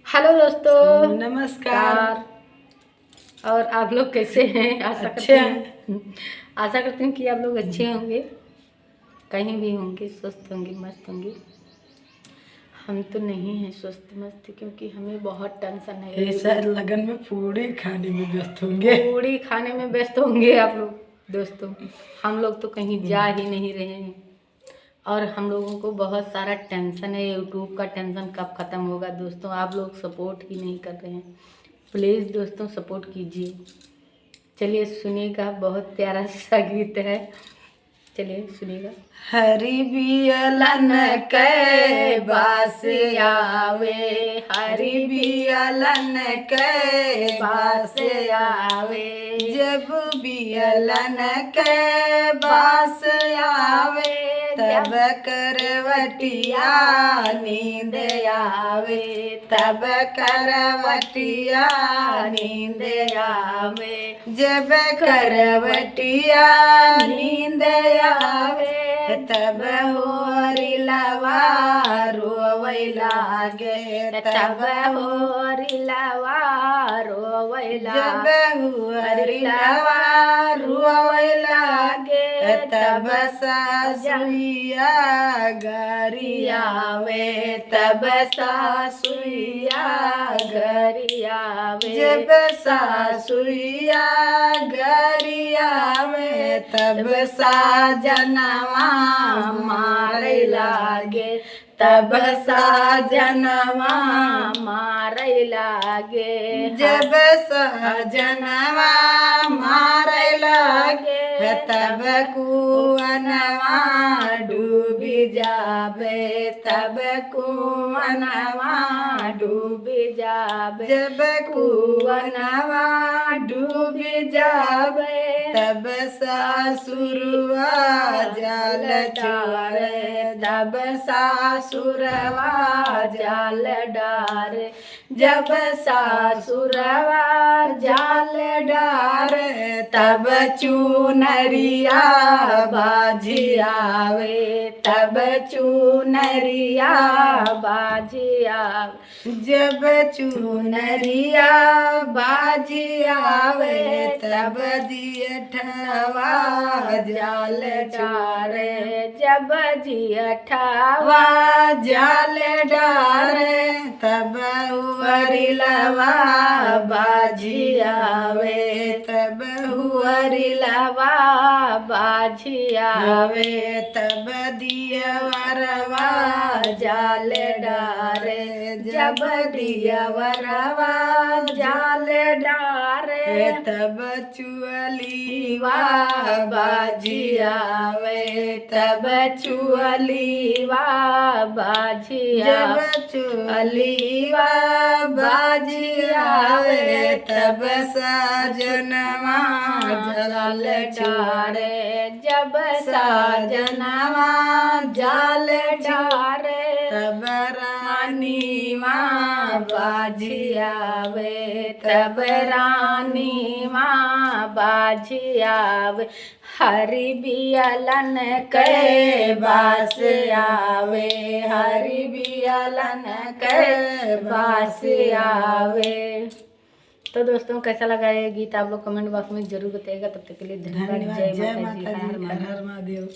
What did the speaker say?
Hello दोस्तों, नमस्कार। और आप लोग कैसे हैं? आशा करती हूँ कि आप लोग अच्छे होंगे, कहीं भी होंगे, स्वस्थ होंगे, मस्त होंगे। हम तो नहीं हैं स्वस्थ मस्त, क्योंकि हमें बहुत टेंशन है। ऐसा लगन में पूड़ी खाने में व्यस्त होंगे। पूड़ी खाने में व्यस्त होंगे आप लोग। दोस्तों, हम लोग तो कहीं जा ही नहीं रहे हैं, और हम लोगों को बहुत सारा टेंशन है। यूट्यूब का टेंशन कब ख़त्म होगा? दोस्तों, आप लोग सपोर्ट ही नहीं कर रहे हैं। प्लीज़ दोस्तों सपोर्ट कीजिए। चलिए सुनिएगा, बहुत प्यारा सा गीत है, चलिए सुनिएगा। हरि बियलन के बास आवे, हरि बियलन के बास आवे, जब बियलन के बास आवे तब करवटिया नींद आवे, तब करवटिया नींद आवे, जब करवटिया नींद आवे तब होरी लवा रोवै लागे, तब होरी लवा रोवै लागे, जब होरी लवा रोवै लागे तब सासुइया घरी आवे, तब सासुइया घरी आवे, जब सासुइया घरी आवे तब साजनवा मारे लागे, तब साजनवा मारे लागे, जब साजनवा मारे लागे तब कुअनवा डूबी जावे, तब कुअनवा डूबी जावे, जब कुअनवा डूबी जावे तब सासुरवा जाल डारे, तब सासुरवा जाल डारे, जब सासुरवा जाल डारे तब चुनरिया बाजी आवे, तब चुनरिया बाजी आवे, जब चुनरिया बाजी आवे तब जियठवा जाल डारे, जब जियठवा जाल डारे तब हुअरिलवा बाजी आवे, तब हुअरिलवा बाजी आवे, तब दियवरवा जाल डारे, जब दियवरवा जाल डारे तब चुअलीवा बाजी आवे, तब चुअलीवा बाजी आवे, जब चुअलीवा बाजी आवे तब साजनवा जाल डारे, जब साजनवा जाल डारे तब रानी माँ बाजी आवे, तब रानी माँ बाजी आवे, हरि बियलन के बास आवे, हरि बियलन के बास आवे। तो दोस्तों, कैसा लगा ये गीत आप लोग कमेंट बॉक्स में जरूर बताइएगा। तब तक के लिए धन्यवाद। जय माता दी, हर हर महादेव।